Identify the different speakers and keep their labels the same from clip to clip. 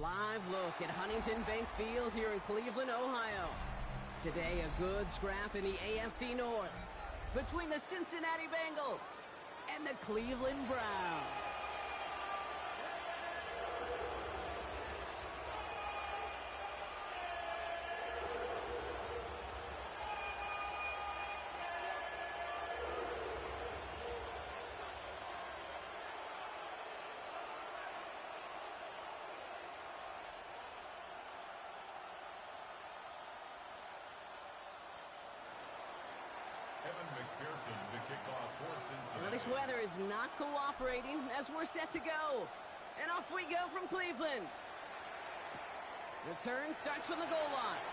Speaker 1: live look at Huntington Bank Field here in Cleveland, Ohio. Today, a good scrap in the AFC North between the Cincinnati Bengals and the Cleveland Browns. Well, this weather is not cooperating as we're set to go. And off we go from Cleveland. Return starts from the goal line.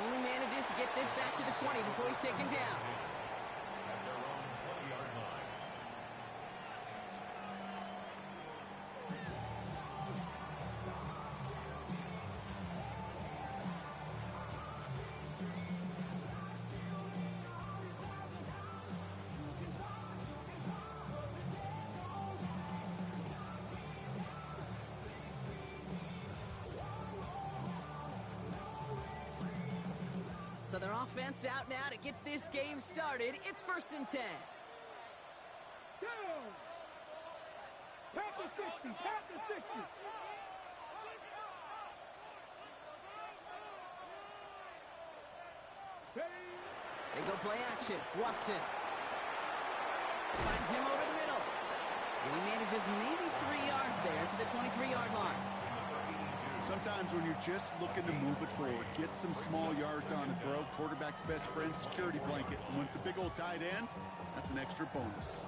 Speaker 1: Only manages to get this back to the 20 before he's taken down.
Speaker 2: At their own 20-yard line.
Speaker 1: So their offense out now to get this game started. It's 1st and 10.
Speaker 3: Down! Pack the 60! Pack the 60!
Speaker 1: They go play action. Watson finds him over the middle. And he manages maybe 3 yards there to the 23-yard line.
Speaker 4: Sometimes when you're just looking to move it forward, get some small yards on the throw, quarterback's best friend, security blanket. And when it's a big old tight end, that's an extra bonus.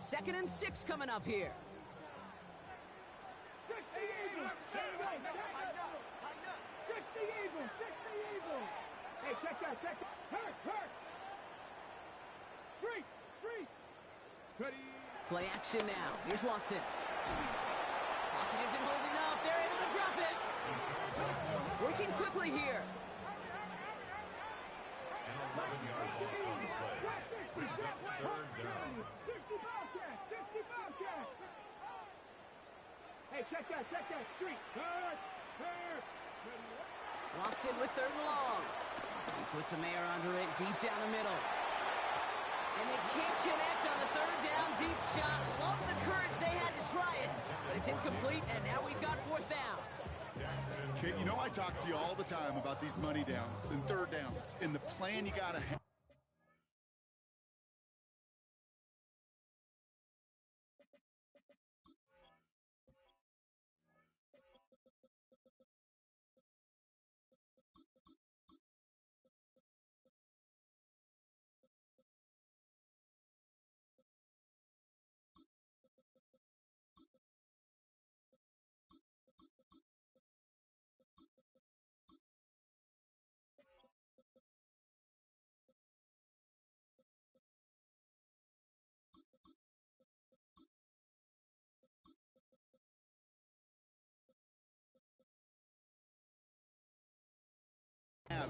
Speaker 1: Second and 6 coming up here.
Speaker 3: Hey, check that. Hurt! Free! Ready?
Speaker 1: Play action now. Here's Watson. Pocket isn't holding up. They're able to drop it. Working quickly here.
Speaker 2: An 11-yard loss on the play. Brings up 3rd down.
Speaker 3: 60 Bobcat! Hey, check that. Street. Hurt!
Speaker 1: Watson with 3rd and long. He puts some air under it deep down the middle. And they can't connect on the 3rd down deep shot. Love the courage they had to try it, but it's incomplete, and now we've got 4th down.
Speaker 4: Kid, you know I talk to you all the time about these money downs and 3rd downs and the plan you got to have.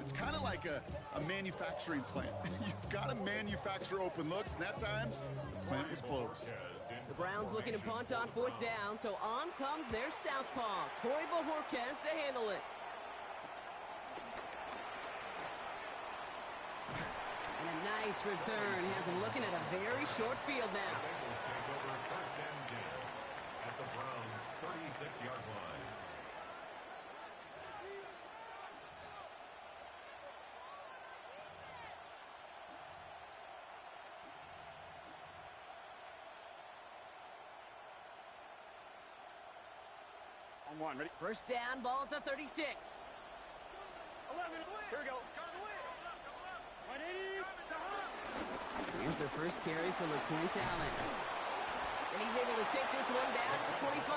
Speaker 4: It's kind of like a manufacturing plant. You've got to manufacture open looks, and that time, the plant was closed.
Speaker 1: The Browns looking to punt on 4th down, so on comes their southpaw, Corey Bojorquez, to handle it. And a nice return has him looking at a very short field now.
Speaker 2: The Bengals take over 1st and 10 at the Browns' 36-yard line.
Speaker 3: On 1, ready?
Speaker 1: 1st down, ball at the 36.
Speaker 3: 11, here we go.
Speaker 1: Here's their first carry for LeQuint Allen. And he's able to take this one down to the 25.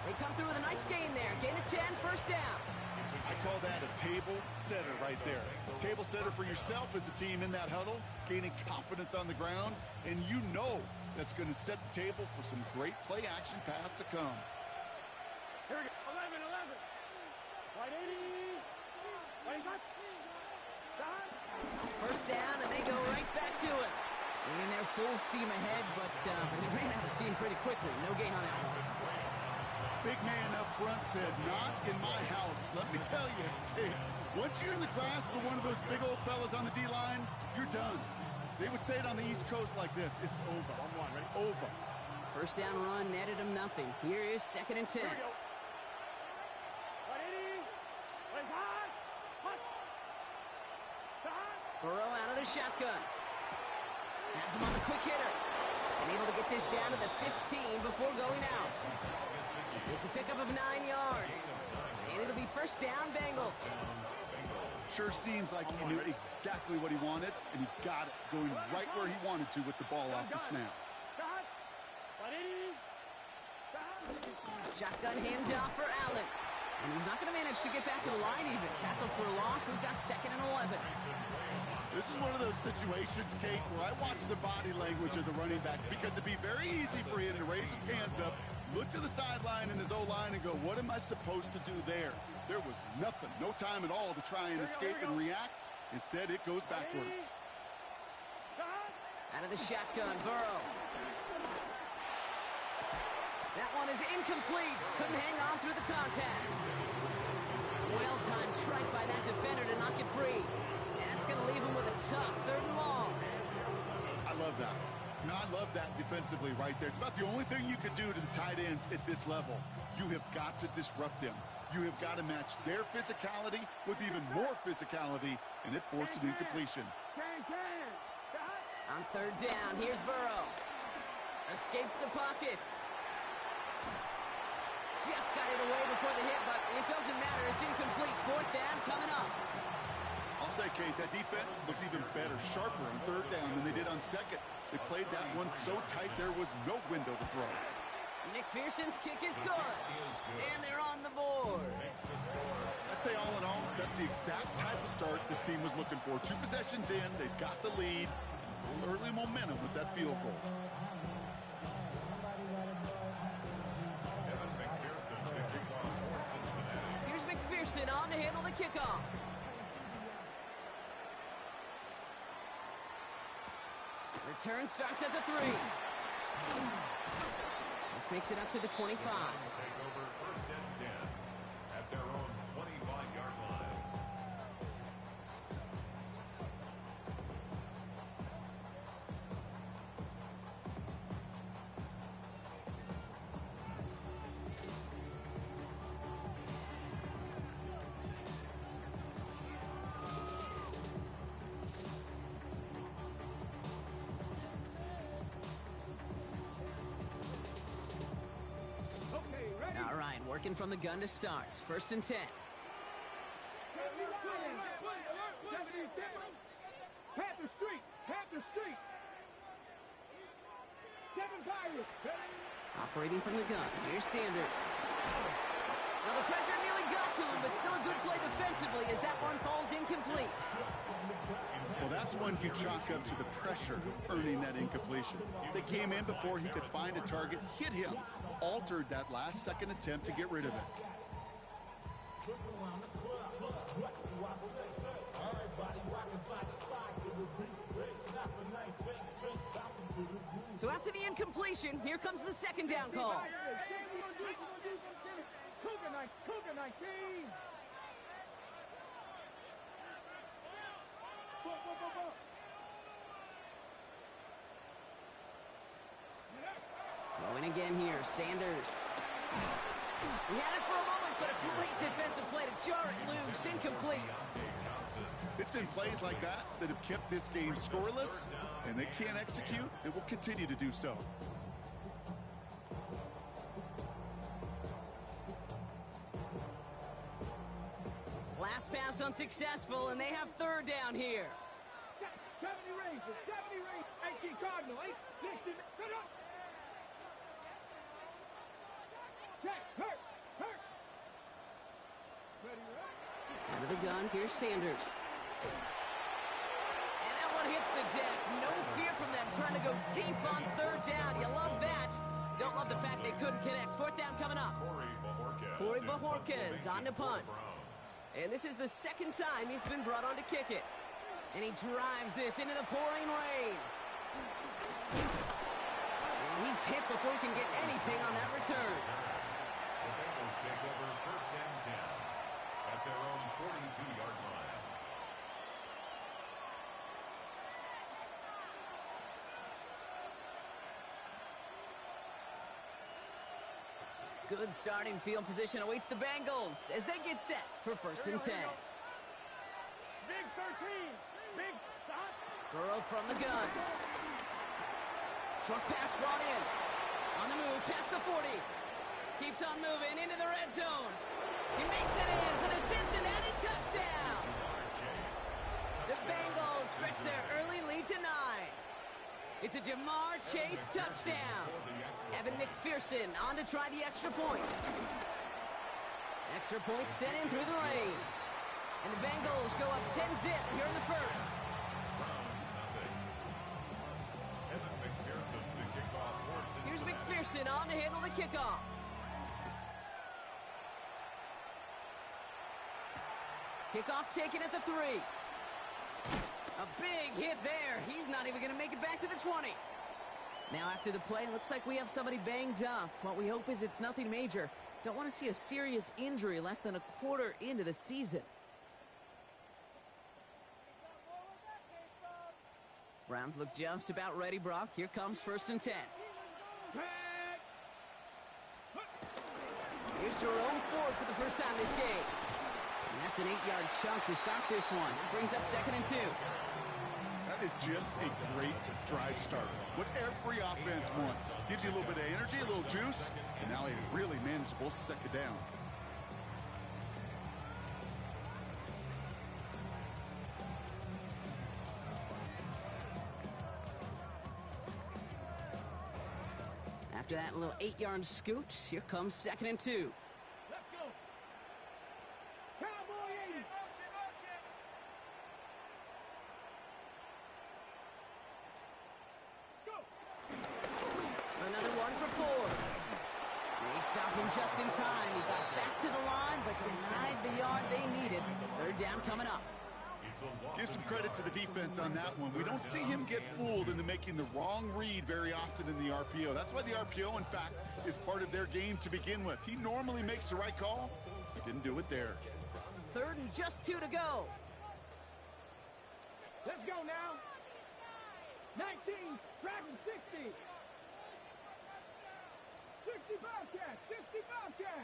Speaker 1: They come through with a nice gain there. Gain of 10, 1st down.
Speaker 4: I call that a table setter right there. Table setter for yourself as a team in that huddle, gaining confidence on the ground, and you know that's going to set the table for some great play action pass to come.
Speaker 3: Here we go. 11, 11. Right 80. Right hot.
Speaker 1: First down, and they go right back to it. And they're full steam ahead, but they ran out of steam pretty quickly. No gain on that one.
Speaker 4: Big man up front said, not in my house. Let me tell you, Kate, once you're in the grasp of one of those big old fellas on the D-line, you're done. They would say it on the East Coast like this. It's over. 1-1, ready? Over.
Speaker 1: First down run netted them nothing. Here is 2nd and 10.
Speaker 3: Here we go. 180. Right hot. Hot. Hot.
Speaker 1: Burrow out of the shotgun. Has him on the quick hitter. And able to get this down to the 15 before going out. It's a pickup of 9 yards. And it'll be first down, Bengals.
Speaker 4: Sure seems like he knew exactly what he wanted, and he got it, going right where he wanted to with the ball off the snap.
Speaker 3: Hot. 180.
Speaker 1: Shotgun handoff for Allen. And he's not going to manage to get back to the line even. Tackled for a loss. We've got 2nd and 11.
Speaker 4: This is one of those situations, Kate, where I watch the body language of the running back because it'd be very easy for him to raise his hands up, look to the sideline in his O-line and go, what am I supposed to do there? There was nothing, no time at all to try and escape and react. Instead, it goes backwards.
Speaker 1: Out of the shotgun, Burrow. That one is incomplete. Couldn't hang on through the contact. Well-timed strike by that defender to knock it free. And that's going to leave him with a tough 3rd and long.
Speaker 4: I love that. No, I love that defensively right there. It's about the only thing you could do to the tight ends at this level. You have got to disrupt them. You have got to match their physicality with even more physicality, and it forced an incompletion.
Speaker 1: On 3rd down, here's Burrow. Escapes the pocket. Just got it away before the hit, but it doesn't matter. It's incomplete. 4th down coming up.
Speaker 4: I'll say, Kate, that defense looked even better, sharper on 3rd down than they did on 2nd. They played that one so tight there was no window to throw.
Speaker 1: McPherson's kick is good. And they're on the board.
Speaker 4: I'd say all in all, that's the exact type of start this team was looking for. 2 possessions in, they've got the lead. Early momentum with that field goal.
Speaker 1: Here's McPherson on to handle the kickoff. Return starts at the 3. This makes it up to the 25.
Speaker 2: Take over 1st and 10 at their own 25-yard line.
Speaker 1: All right, working from the gun to start. 1st and 10.
Speaker 3: Panther Street! Panther Street! 7 Pirates!
Speaker 1: Operating from the gun. Here's Sanders. Well, the pressure nearly got to him, but still a good play defensively as that one falls incomplete.
Speaker 4: Well, that's one you chalk up to the pressure earning that incompletion. They came in before he could find a target, hit him, altered that last-second attempt to get rid of it.
Speaker 1: So after the incompletion, here comes the 2nd down call.
Speaker 3: Cougar 19!
Speaker 1: Throwing again here, Sanders. He had it for a moment, but a great defensive play to jar it loose, incomplete.
Speaker 4: It's been plays like that that have kept this game scoreless, and they can't execute and will continue to do so.
Speaker 1: Last pass unsuccessful, and they have 3rd down here.
Speaker 3: 70 Rangers! 70 Rangers! 18 Cardinal! 60! Good up! Check! Hurt! Hurt! Ready, right?
Speaker 1: Out of the gun, here's Sanders. And that one hits the deck. No fear from them, trying to go deep on 3rd down. You love that. Don't love the fact they couldn't connect. 4th down coming up. Corey Bajorquez on to punt. And this is the second time he's been brought on to kick it. And he drives this into the pouring rain. And he's hit before he can get anything on that return.
Speaker 2: The Bengals take over first and 10 at their own 42-yard line.
Speaker 1: Good starting field position awaits the Bengals as they get set for first and 10.
Speaker 3: Big 13. Big stop.
Speaker 1: Burrow from the gun. Short pass brought in. On the move, past the 40. Keeps on moving into the red zone. He makes it in for the Cincinnati touchdown. The Bengals stretch their early lead to 9. It's a Jamar Chase touchdown. Evan McPherson on to try the extra point. Extra point sent in through the lane. And the Bengals go up 10-zip here in the first. Here's McPherson on to handle the kickoff. Kickoff taken at the 3. A big hit there. He's not even going to make it back to the 20. Now after the play, looks like we have somebody banged up. What we hope is it's nothing major. Don't want to see a serious injury less than a quarter into the season. Browns look just about ready, Brock. Here comes first and 10. Here's Jerome Ford for the first time this game. And that's an 8-yard chunk to start this one. That brings up second and 2.
Speaker 4: That is just a great drive start. What every offense wants. Gives you a little bit of energy, a little juice, and now a really manageable second down.
Speaker 1: After that little 8-yard scoot, here comes second and 2.
Speaker 3: Let's go. Cowboy 80. Let's go.
Speaker 1: Another one for Ford. They stopped him just in time. He got back to the line, but denies the yard they needed. Third down coming up.
Speaker 4: Give some credit to the defense on that one. We don't see him get fooled into making the wrong read very often in the RPO. That's why the RPO, in fact, is part of their game to begin with. He normally makes the right call. He didn't do it there.
Speaker 1: Third and just 2 to go.
Speaker 3: Let's go now. 19, driving 60. 60 Bobcat, 60 Bobcat.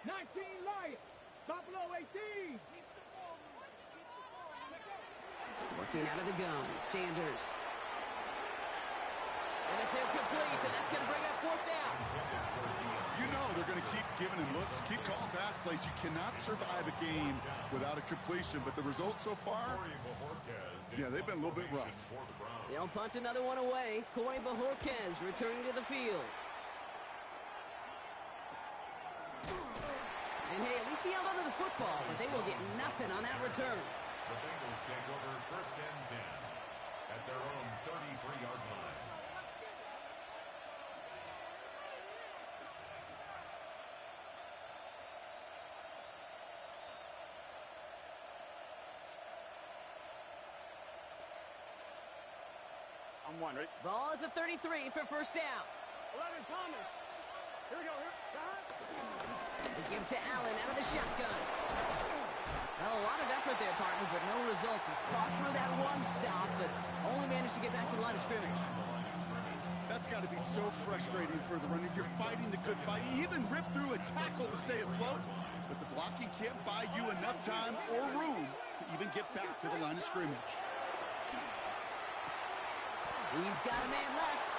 Speaker 3: 19 Lion, Buffalo 18.
Speaker 1: Working out of the gun, Sanders. And it's incomplete, and that's going to bring up fourth down.
Speaker 4: You know they're going to keep giving him looks, keep calling pass plays. You cannot survive a game without a completion, but the results so far, yeah, they've been a little bit rough.
Speaker 1: They'll punt another one away. Corey Bajorquez returning to the field. And hey, at least he held onto the football, but they will get nothing on that return.
Speaker 2: The Bengals take over first and 10 at their own 33-yard line.
Speaker 4: I'm one, right?
Speaker 1: Ball at the 33 for first down.
Speaker 3: 11 Thomas. Here we go.
Speaker 1: They give to Allen out of the shotgun. Well, a lot of effort there, partner, but no results. He fought through that one stop, but only managed to get back to the line of scrimmage.
Speaker 4: That's got to be so frustrating for the runner. You're fighting the good fight. He even ripped through a tackle to stay afloat, but the blocking can't buy you enough time or room to even get back to the line of scrimmage.
Speaker 1: He's got a man left.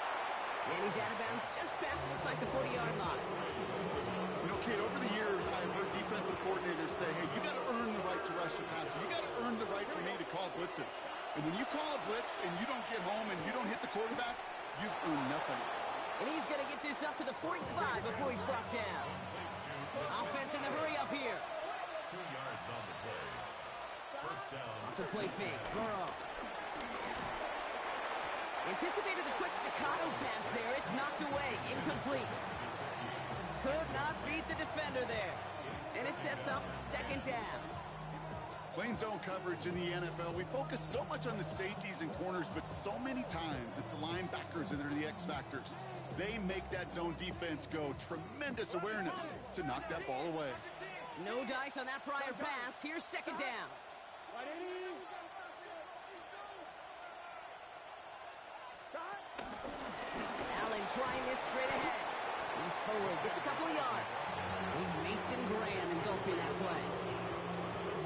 Speaker 1: And he's out of bounds just past, looks like the 40-yard line.
Speaker 4: You know, Kate, over the years, I've heard defensive coordinators say, hey, you got to earn the right to rush a passer. You got to earn the right for me to call blitzes. And when you call a blitz and you don't get home and you don't hit the quarterback, you've earned nothing.
Speaker 1: And he's going to get this up to the 45 before he's brought down. Offense in the hurry up here.
Speaker 2: 2 yards on the play. First down.
Speaker 1: Off the play fake, Burrow. Anticipated the quick staccato pass there. It's knocked away, incomplete. could not beat the defender there. And it sets up second down.
Speaker 4: Playing zone coverage in the NFL, we focus so much on the safeties and corners, but so many times it's the linebackers that are the X factors. They make that zone defense go. Tremendous awareness to knock that ball away.
Speaker 1: No dice on that prior pass. Here's second down. Allen trying this straight ahead. He's forward, gets a couple of yards. Big Mason Graham engulfing that play.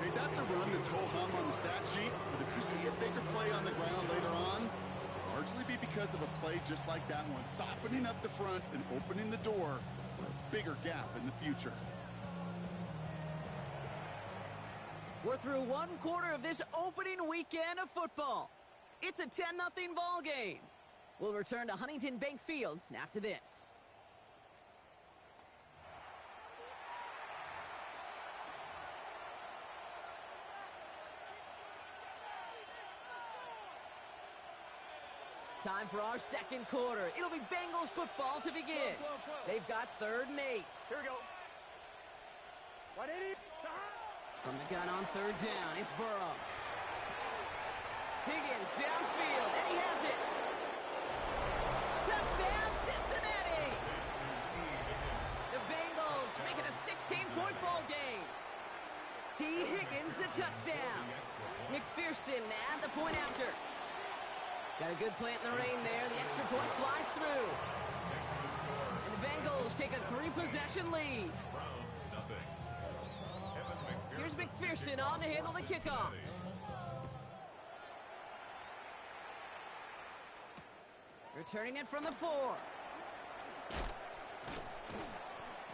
Speaker 4: Hey, that's a run that's ho-hum on the stat sheet, but if you see a bigger play on the ground later on, largely be because of a play just like that one, softening up the front and opening the door for a bigger gap in the future.
Speaker 1: We're through one quarter of this opening weekend of football. It's a 10-0 ball game. We'll return to Huntington Bank Field after this. Time for our second quarter. It'll be Bengals football to begin. They've got 3rd and 8.
Speaker 3: Here we go.
Speaker 1: From the gun on 3rd down, it's Burrow. Higgins downfield, and he has it. Touchdown, Cincinnati! The Bengals make it a 16-point ball game. T. Higgins, the touchdown. McPherson at the point after. Got a good plant in the rain there. The extra point flies through. And the Bengals take a 3-possession lead. Here's McPherson on to handle the kickoff. Returning it from the 4.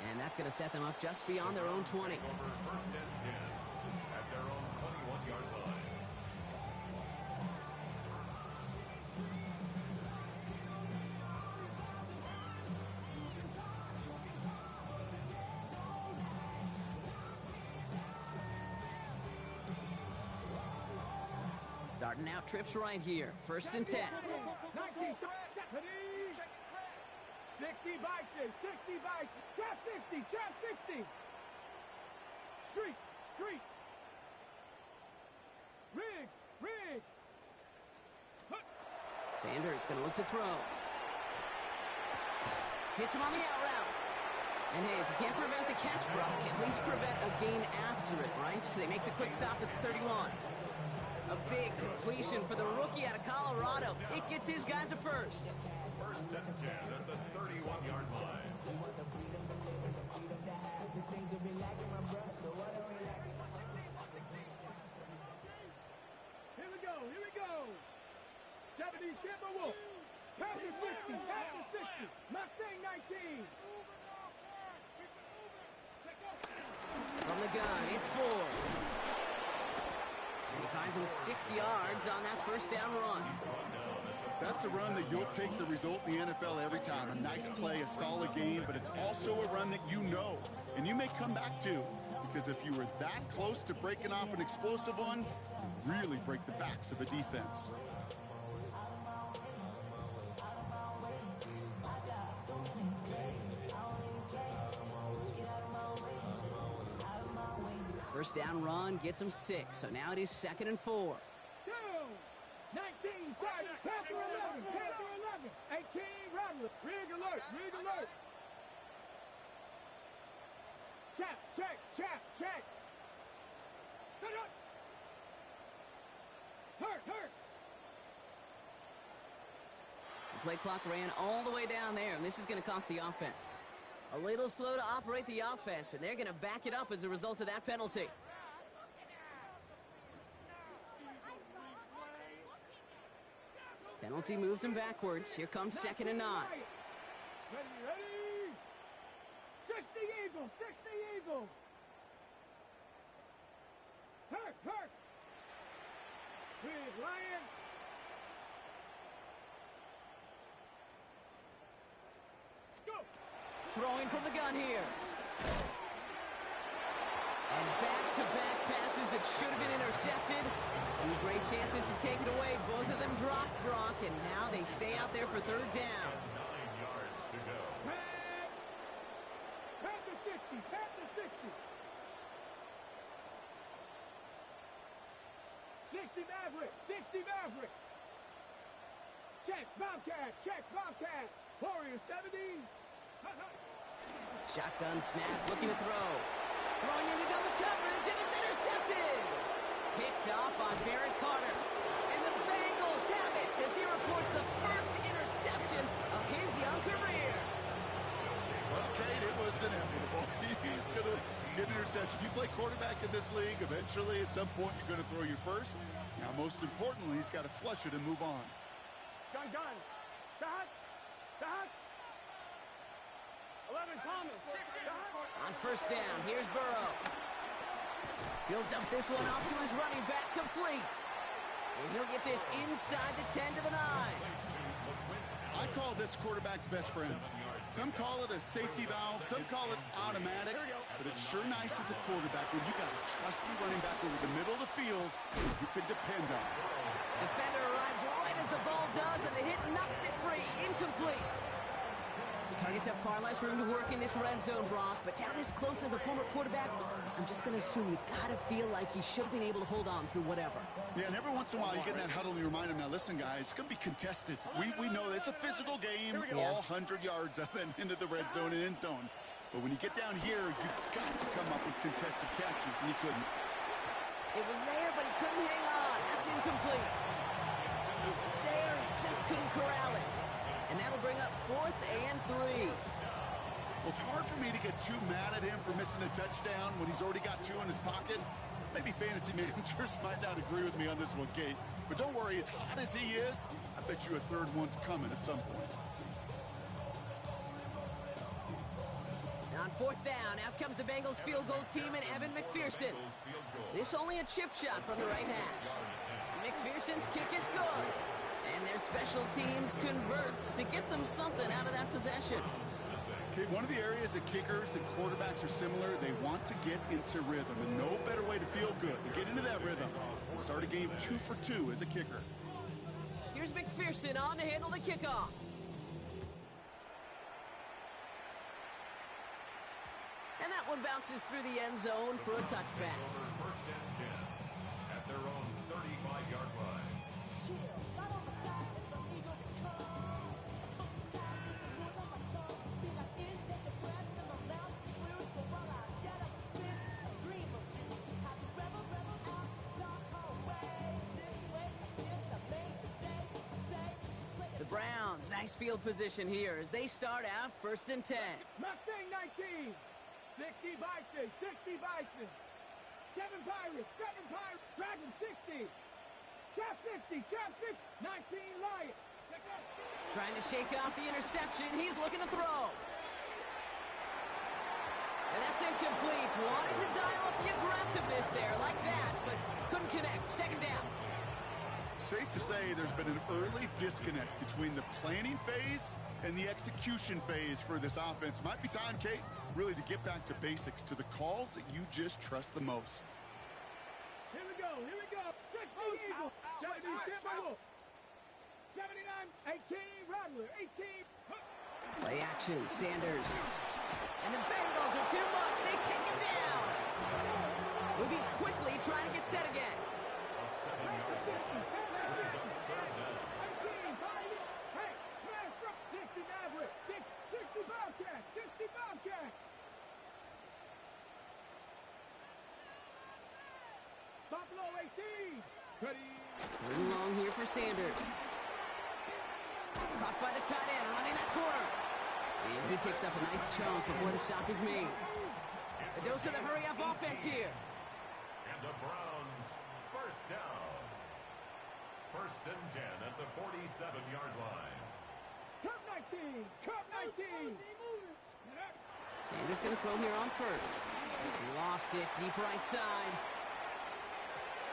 Speaker 1: And that's going to set them up just beyond their own 20.
Speaker 2: First and 10 at their own 21-yard line.
Speaker 1: Starting out trips right here. 1st and 10.
Speaker 3: 60 bites, 60 bites. Trap 60, trap 60. Street, street. Riggs.
Speaker 1: Sanders going to look to throw. Hits him on the out route. And hey, if you can't prevent the catch, Brock, at least prevent a gain after it, right? So they make the quick stop at 31. A big completion for the rookie out of Colorado. It gets his guys a first.
Speaker 2: First and 10 at the 31-yard line.
Speaker 3: Here we go. 70 Timberwolf. Panther 60, Panther 60. Mustang 19.
Speaker 1: From the gun, it's Ford. And he finds him 6 yards on that first down run.
Speaker 4: That's a run that you'll take the result in the NFL every time. A nice play, a solid game, but it's also a run that you know, and you may come back to, because if you were that close to breaking off an explosive one, you really break the backs of a defense.
Speaker 1: First down run gets him 6, so now it is 2nd and 4.
Speaker 3: 19, Sergeant, Panther 11, Panther 11. 18, Rattler, rig alert. Check. Hurt.
Speaker 1: The play clock ran all the way down there, and this is going to cost the offense. A little slow to operate the offense, and they're going to back it up as a result of that penalty. Penalty moves him backwards. Here comes 2nd and 9.
Speaker 3: Ready. 60 Eagles. Hurt. Big Lion. Go.
Speaker 1: Throwing from the gun here. And back-to-back passes that should have been intercepted. 2 great chances to take it away. Both of them dropped, Brock, and now they stay out there for 3rd down.
Speaker 2: 9 yards to go.
Speaker 3: Pass to 60. 60 Maverick. 60 Maverick. Check, Bobcat. Check, Bobcat. Warriors 70.
Speaker 1: Shotgun snap, looking to throw. Throwing into double coverage, and it's intercepted. Picked off on Barrett Carter. And the Bengals have it as he reports the first interception of his young career.
Speaker 4: Well, Kate, it was inevitable. He's going to get an interception. You play quarterback in this league. Eventually, at some point, you're going to throw your first. Now, most importantly, he's got to flush it and move on.
Speaker 3: Gun. Dot. 11 Thomas.
Speaker 1: On first down, here's Burrow. He'll dump this one off to his running back, complete. And he'll get this inside the 10 to the 9.
Speaker 4: I call this quarterback's best friend. Some call it a safety valve, some call it automatic, but it's sure nice as a quarterback when you got a trusty running back over the middle of the field you can depend on.
Speaker 1: Defender arrives right as the ball does, and the hit knocks it free. Incomplete. Targets have far less room to work in this red zone, Brock, but down this close as a former quarterback, I'm just going to assume you got to feel like he should have been able to hold on through whatever.
Speaker 4: Yeah, and every once in a while you get in that huddle and you remind him, now listen, guys, it's going to be contested. We know it's a physical game, all 100 yards up and into the red zone and end zone. But when you get down here, you've got to come up with contested catches, and he couldn't.
Speaker 1: It was there, but he couldn't hang on. That's incomplete. It was there, he just couldn't corral it. And that'll bring up 4th and 3.
Speaker 4: Well, it's hard for me to get too mad at him for missing a touchdown when he's already got 2 in his pocket. Maybe fantasy managers might not agree with me on this one, Kate. But don't worry, as hot as he is, I bet you a third one's coming at some point.
Speaker 1: On 4th down, out comes the Bengals field goal team and Evan McPherson. This only a chip shot from the right hash. McPherson's kick is good. And their special teams converts to get them something out of that possession.
Speaker 4: Okay, one of the areas that kickers and quarterbacks are similar, they want to get into rhythm. And no better way to feel good than get into that rhythm and start a game 2 for 2 as a kicker.
Speaker 1: Here's McPherson on to handle the kickoff. And that one bounces through the end zone for a touchback.
Speaker 2: First and 10 at their own 35-yard line.
Speaker 1: Browns, nice field position here as they start out 1st and 10.
Speaker 3: Mustang 19. 60 Bison. 60 Bison. 7 Pirates. 7 Pirates. Dragon 60. Chap 60. Chap 60. 19 Lions.
Speaker 1: Trying to shake off the interception. He's looking to throw. And that's incomplete. Wanted to dial up the aggressiveness there like that, but couldn't connect. 2nd down.
Speaker 4: Safe to say there's been an early disconnect between the planning phase and the execution phase for this offense. Might be time, Kate, really to get back to basics, to the calls that you just trust the most.
Speaker 3: Here we go. 60 Eagle. 70 Timberwolf. 79 18 Rattler. 18.
Speaker 1: Play action, Sanders. And the Bengals are too much. They take him down. Moving quickly, trying to get set again.
Speaker 3: Buffalo 18. Ready.
Speaker 1: Third long here for Sanders. Caught by the tight end, running that corner. And he picks up a nice chunk before the stop is made. A dose of the hurry-up offense here.
Speaker 2: And the Browns, first down. 1st and 10 at the 47-yard line.
Speaker 3: Cup 19. Cup 19.
Speaker 1: Sanders going to throw here on 1st. Lofts it deep right side.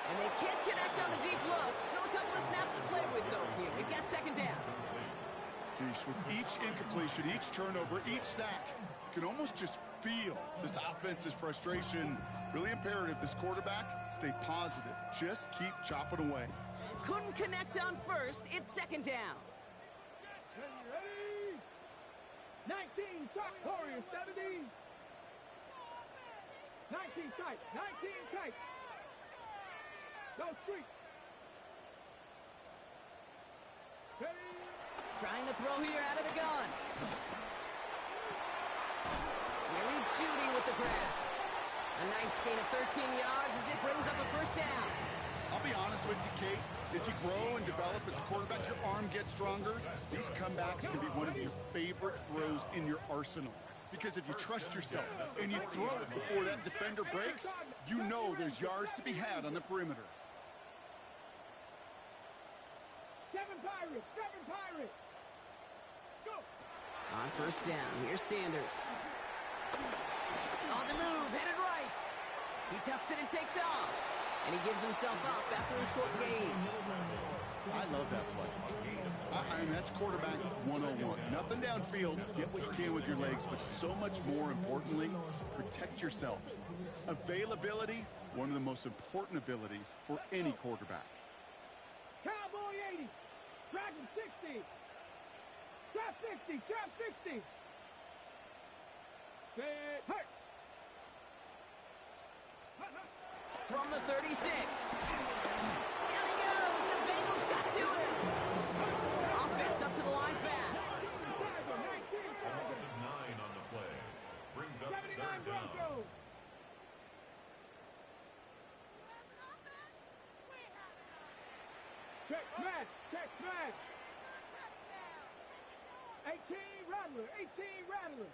Speaker 1: And they can't connect on the deep look. Still a couple of snaps to play with, though, here. We've got 2nd down.
Speaker 4: Geez, with each incompletion, each turnover, each sack, you can almost just feel this offense's frustration. Really imperative this quarterback stay positive. Just keep chopping away.
Speaker 1: Couldn't connect on 1st. It's 2nd down.
Speaker 3: Ready. 19 Chuck Warriors 70. 19 tight. 19 tight. Go street. Ready.
Speaker 1: Trying to throw here out of the gun. Jerry Jeudy with the grab. A nice gain of 13 yards as it brings up a first down.
Speaker 4: I'll be honest with you, Kate. As you grow and develop as a quarterback, your arm gets stronger. These comebacks can be one of your favorite throws in your arsenal. Because if you trust yourself and you throw it before that defender breaks, you know there's yards to be had on the perimeter.
Speaker 3: 7 Pirates. 7 Pirates. Let's go.
Speaker 1: On first down, here's Sanders. On the move, headed right. He tucks it and takes off. And he gives himself up after a short gain.
Speaker 4: I love that play. I mean, that's quarterback 101. Nothing downfield, get what you can with your legs, but so much more importantly, protect yourself. Availability, one of the most important abilities for any quarterback.
Speaker 3: Cowboy 80. Dragon 60. Trap 60. Trap 60. Set. Hurt.
Speaker 1: From the 36. Down he goes. The Bengals got to him. Offense up to the line fast.
Speaker 2: Loss of 9 on the play. Brings up
Speaker 3: 79
Speaker 2: third down.
Speaker 3: Broncos. Check smash. Check smash. 18 Rattler. 18 Rattler.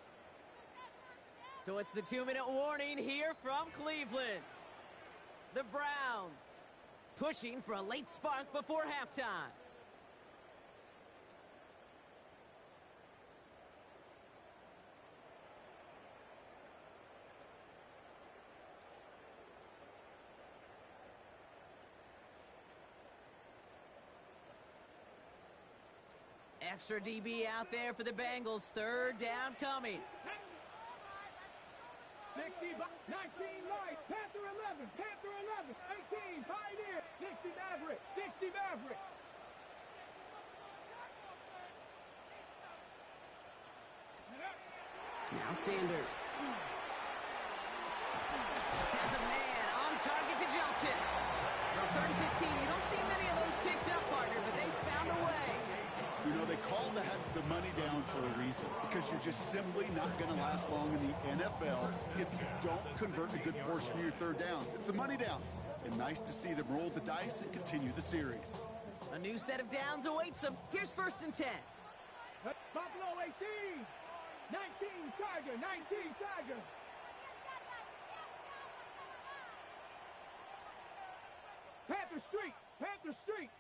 Speaker 1: So it's the 2-minute warning here from Cleveland. The Browns pushing for a late spark before halftime. Extra DB out there for the Bengals. Third down coming.
Speaker 3: 60, 19 light, Panther 11, Panther 11, 18, Pioneer, 60 Maverick, 60 Maverick.
Speaker 1: Now Sanders. Has a man on target to Johnson. From 3rd and 15, you don't see many of those picked up, partner, but they found a way.
Speaker 4: You know, they call the money down for a reason, because you're just simply not going to last long in the NFL if you don't convert a good portion of your third downs. It's the money down. And nice to see them roll the dice and continue the series.
Speaker 1: A new set of downs awaits them. Here's 1st and 10.
Speaker 3: Buffalo 18, 19 Tiger, 19 Tiger. Panther Street, Panther Street.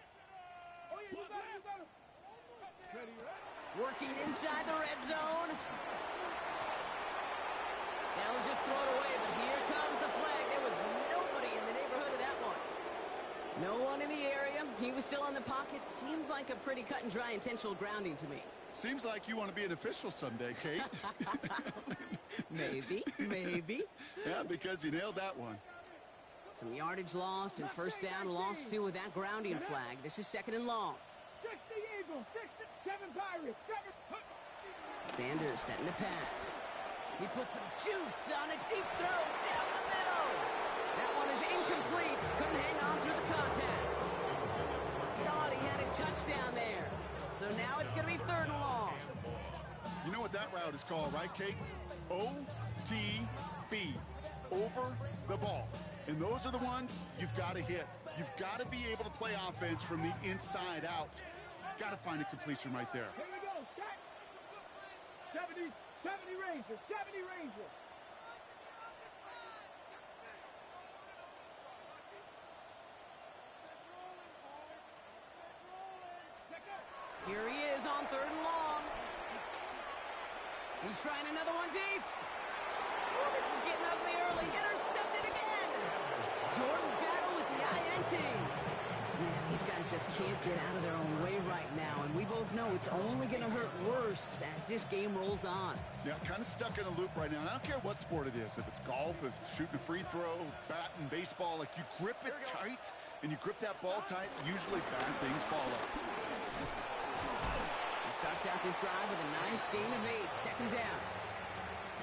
Speaker 3: Oh yeah, you got it. Ready, right?
Speaker 1: Working inside the red zone. They'll just throw it away, but here comes the flag. There was nobody in the neighborhood of that one. No one in the area. He was still in the pocket. Seems like a pretty cut and dry intentional grounding to me.
Speaker 4: Seems like you want to be an official someday, Kate.
Speaker 1: Maybe, maybe.
Speaker 4: Yeah, because you nailed that one.
Speaker 1: Some yardage lost and first down lost too with that grounding flag. This is 2nd and long.
Speaker 3: 60 Eagles, 7 Pirates, 7.
Speaker 1: Sanders setting the pass. He puts some juice on a deep throw down the middle. That one is incomplete. Couldn't hang on through the contact. Thought he had a touchdown there. So now it's going to be 3rd and long.
Speaker 4: You know what that route is called, right, Kate? OTB. Over the ball. And those are the ones you've got to hit. You've got to be able to play offense from the inside out. Got to find a completion right there.
Speaker 3: Here we go, stack. 70 Rangers, 70 Rangers.
Speaker 1: Here he is on 3rd and long. He's trying another one deep. Oh, this is getting ugly early. Intercepted again. Jordan Battle with the INT. Man, these guys just can't get out of their own way right now, and we both know it's only going to hurt worse as this game rolls on.
Speaker 4: Yeah, kind of stuck in a loop right now. And I don't care what sport it is. If it's golf, if it's shooting a free throw, batting, baseball, like you grip it tight and you grip that ball tight, usually bad things follow.
Speaker 1: He starts out this drive with a nice gain of 8, 2nd down.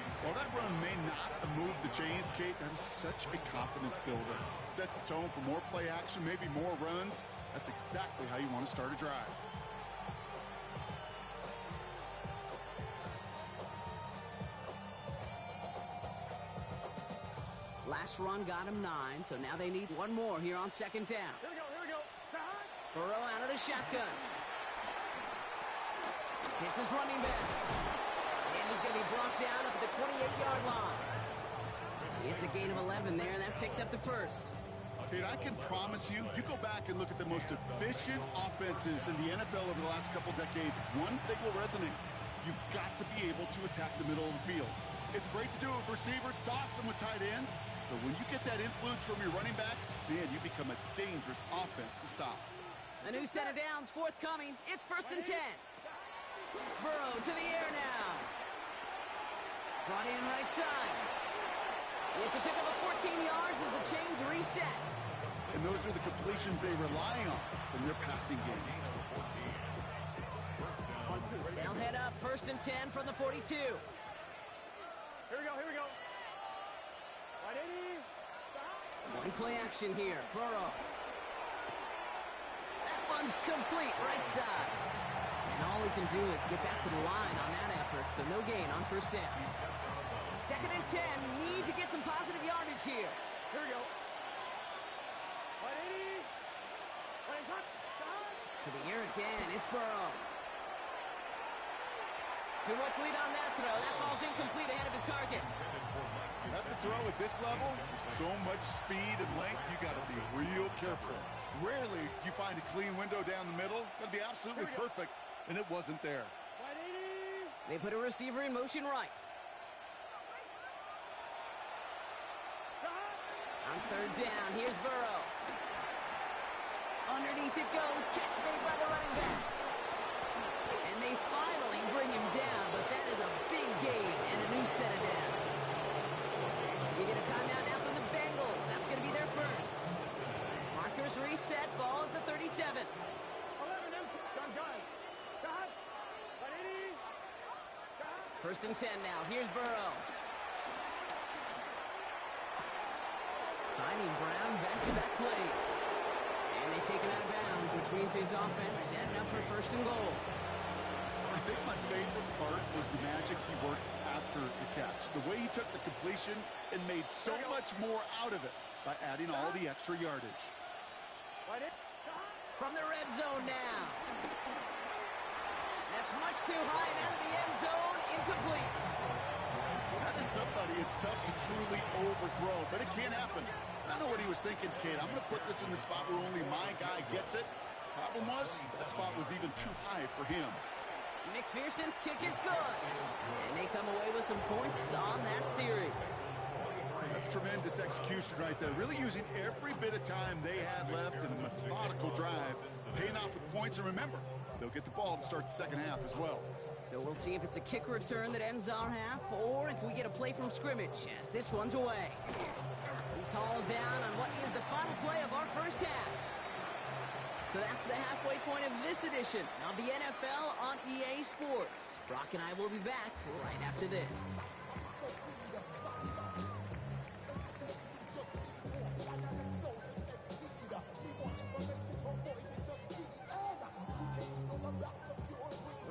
Speaker 2: He's
Speaker 4: While that run may not move the chains, Kate, that is such a confidence builder. Sets the tone for more play action, maybe more runs. That's exactly how you want to start a drive.
Speaker 1: Last run got him 9, so now they need one more here on second down.
Speaker 3: Here we go.
Speaker 1: Burrow out of the shotgun. Hits his running back. And he's going to be brought down up at the 28-yard line. It's a gain of 11 there, and that picks up the first.
Speaker 4: Kate, I can promise you, you go back and look at the most efficient offenses in the NFL over the last couple decades, one thing will resonate. You've got to be able to attack the middle of the field. It's great to do it with receivers, toss them with tight ends, but when you get that influence from your running backs, man, you become a dangerous offense to stop.
Speaker 1: A new set of downs forthcoming. It's 1st and 10. Burrow to the air now. Brought in right side. It's a pickup of 14 yards as the chains reset.
Speaker 4: And those are the completions they rely on in their passing game.
Speaker 1: They'll head up 1st and 10 from the 42.
Speaker 3: Here we go. Right in.
Speaker 1: One play action here. Burrow. That one's complete right side. And all he can do is get back to the line on that effort, so no gain on 1st down. 2nd and 10. Need to get some positive yardage here.
Speaker 3: Here we go. Right in.
Speaker 1: To the air again. It's Burrow. Too much lead on that throw. That falls incomplete ahead of his target.
Speaker 4: That's a throw at this level. So much speed and length, you got to be real careful. Rarely do you find a clean window down the middle. That'd be absolutely perfect, and it wasn't there.
Speaker 1: They put a receiver in motion right. On 3rd down, here's Burrow. Underneath it goes. Catch made by the running back. And they finally bring him down, but that is a big gain and a new set of downs. We get a timeout now from the Bengals. That's going to be their first. Markers reset. Ball at the 37.
Speaker 3: 11
Speaker 1: 1st and 10 now. Here's Burrow. Finding Brown back-to-back plays. And they take him out of bounds, which means his offense setting up for 1st and goal.
Speaker 4: I think my favorite part was the magic he worked after the catch. The way he took the completion and made so much more out of it by adding all the extra yardage.
Speaker 1: From the red zone now. That's much too high and out of the end zone. Incomplete.
Speaker 4: That is somebody it's tough to truly overthrow, but it can happen. I know what he was thinking, Kate. I'm going to put this in the spot where only my guy gets it. Problem was, that spot was even too high for him.
Speaker 1: McPherson's kick is good. And they come away with some points on that series.
Speaker 4: That's tremendous execution right there. Really using every bit of time they had left in a methodical drive. Paying off with points, and remember, they'll get the ball to start the second half as well.
Speaker 1: So we'll see if it's a kick return that ends our half, or if we get a play from scrimmage, as this one's away. He's hauled down on what is the final play of our first half. So that's the halfway point of this edition of the NFL on EA Sports. Brock and I will be back right after this.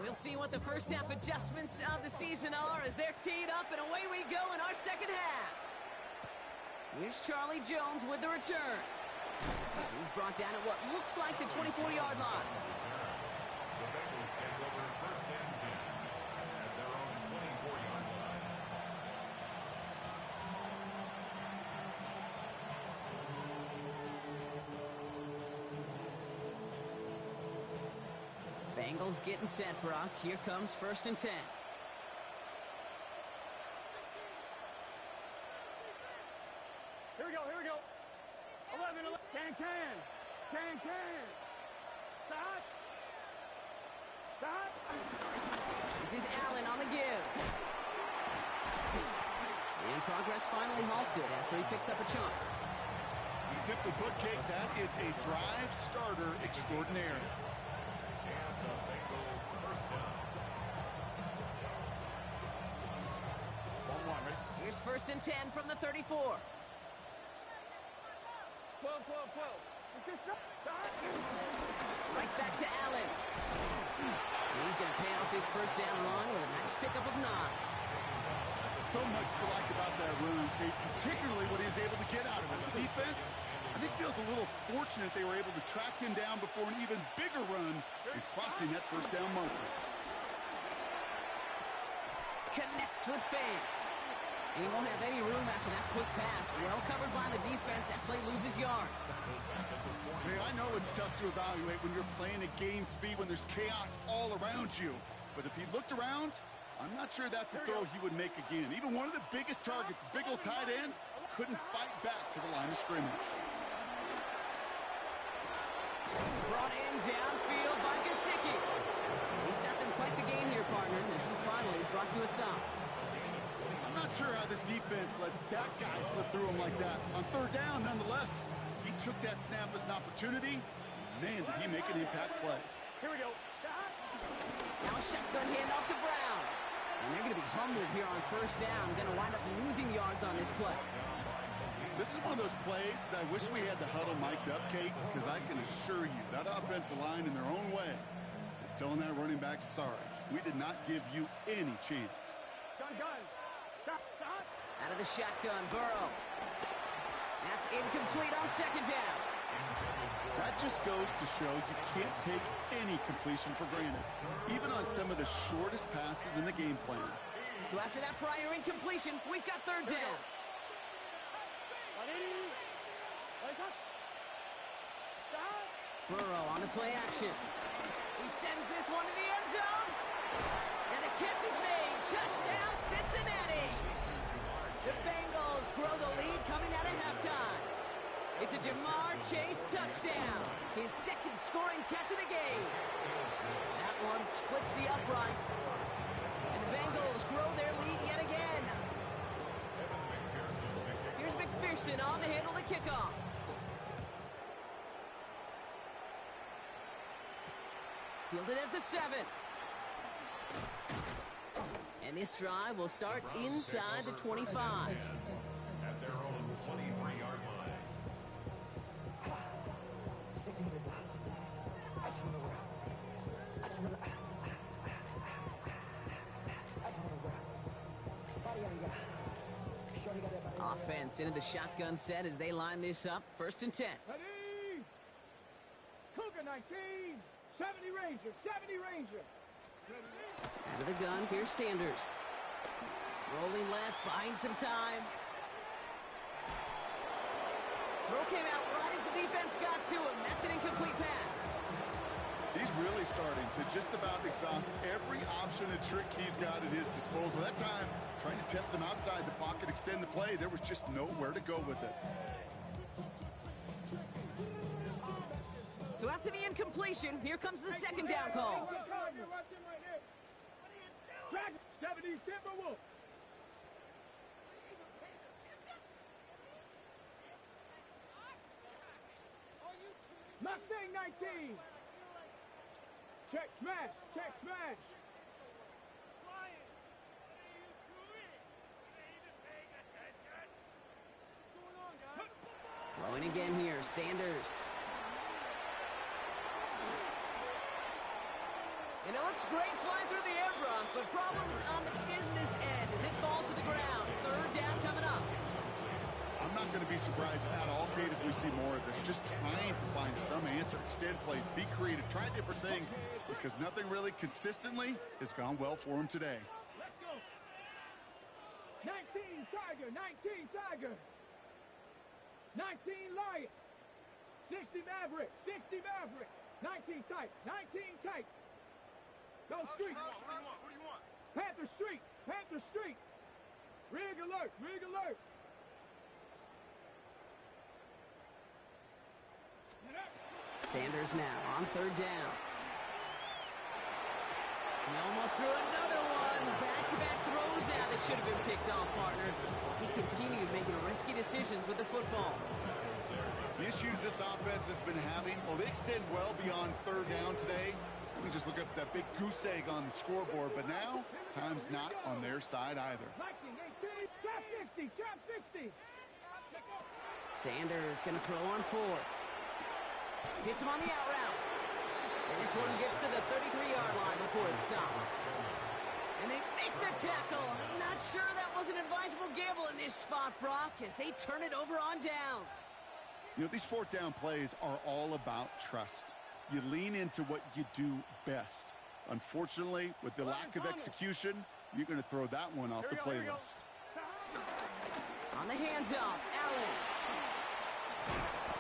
Speaker 1: We'll see what the first half adjustments of the season are as they're teed up, and away we go in our second half. Here's Charlie Jones with the return. He's brought down at what looks like the 24-yard line.
Speaker 2: The Bengals take over 1st and 10 at their own 24-yard line.
Speaker 1: Bengals getting set, Brock. Here comes 1st and 10.
Speaker 3: Here we go. 11. Can. Stop.
Speaker 1: This is Allen on the give. And progress finally halted after he picks up a chunk.
Speaker 4: Simply put, Kate, that is a drive starter extraordinaire.
Speaker 2: And the Bengals first down.
Speaker 3: 1-1.
Speaker 1: first and 10 from the 34.
Speaker 3: 12, 12, 12.
Speaker 1: Right back to Allen. And he's going to pay off his first down run with a nice pickup of 9.
Speaker 4: So much to like about that run, Kate, particularly what he was able to get out of it. The defense, I think, feels a little fortunate they were able to track him down before an even bigger run and crossing that first down marker.
Speaker 1: Connects with Fant. And he won't have any room after that quick pass. Well covered by the defense. That play loses yards.
Speaker 4: Hey, I know it's tough to evaluate when you're playing at game speed, when there's chaos all around you. But if he looked around, I'm not sure that's a throw he would make again. Even one of the biggest targets, big old tight end, couldn't fight back to the line of scrimmage.
Speaker 1: Brought in downfield by Gesicki. He's got them quite the gain here, partner, as he finally is brought to a stop.
Speaker 4: I'm not sure how this defense let that guy slip through him like that. On third down, nonetheless, he took that snap as an opportunity. Man, did he make an impact play.
Speaker 3: Here we go.
Speaker 1: Now a shotgun handoff to Brown. And they're going to be humbled here on first down. Going to wind up losing yards on this play.
Speaker 4: This is one of those plays that I wish we had the huddle mic'd up, Kate, because I can assure you that offensive line in their own way is telling that running back, sorry, we did not give you any chance.
Speaker 3: Gun. Stop.
Speaker 1: Out of the shotgun, Burrow. That's incomplete on second down.
Speaker 4: That just goes to show you can't take any completion for granted, even on some of the shortest passes in the game plan.
Speaker 1: So after that prior incompletion, we've got third down. Burrow on the play action. He sends this one to the end zone. And the catch is made. Touchdown, Cincinnati. The Bengals grow the lead coming out of halftime. It's a Jamar Chase touchdown. His second scoring catch of the game. That one splits the uprights. And the Bengals grow their lead yet again. Here's McPherson on to handle the kickoff. Fielded at the 7. And this drive will start inside the 25.
Speaker 2: At their own 23-yard line.
Speaker 1: Offense into the shotgun set as they line this up. First and 10.
Speaker 3: Ready? Cougar 19. 70 Ranger.
Speaker 1: Out of the gun, here's Sanders. Rolling left, buying some time. Throw came out right as the defense got to him. That's an incomplete pass.
Speaker 4: He's really starting to just about exhaust every option and trick he's got at his disposal. That time, trying to test him outside the pocket, extend the play, there was just nowhere to go with it.
Speaker 1: So after the incompletion, here comes the second down call.
Speaker 3: Watch him right here. Drag 70 Timberwolves. Mustang 19. Check smash.
Speaker 1: Throwing again here, Sanders. And it looks great flying through the air, Bronk, but problems on the business end as it falls to the ground. Third down coming up.
Speaker 4: I'm not going to be surprised at all, Kate, if we see more of this. Just trying to find some answer, extend plays, be creative, try different things, because nothing really consistently has gone well for him today.
Speaker 3: Let's go. 19 Tiger. 19 Lion. 60 Maverick. 19 tight. Go street.
Speaker 4: What do you want?
Speaker 3: Panther Street. Rig alert.
Speaker 1: Sanders now on third down. He almost threw another one. Back-to-back throws now that should have been picked off, partner, as he continues making risky decisions with the football.
Speaker 4: The issues this offense has been having, well, they extend well beyond third down today. You can just look up that big goose egg on the scoreboard, but now time's not on their side either.
Speaker 3: 19, 18, trap 60. 60, chop 60.
Speaker 1: Sanders going to throw on 4. Hits him on the out route. And this one gets to the 33-yard line before it's stopped. And they make the tackle. I'm not sure that was an advisable gamble in this spot, Brock, as they turn it over on downs.
Speaker 4: You know, these fourth down plays are all about trust. You lean into what you do best. Unfortunately, with the lack of execution, you're going to throw that one off the playlist.
Speaker 1: On the handoff, Allen.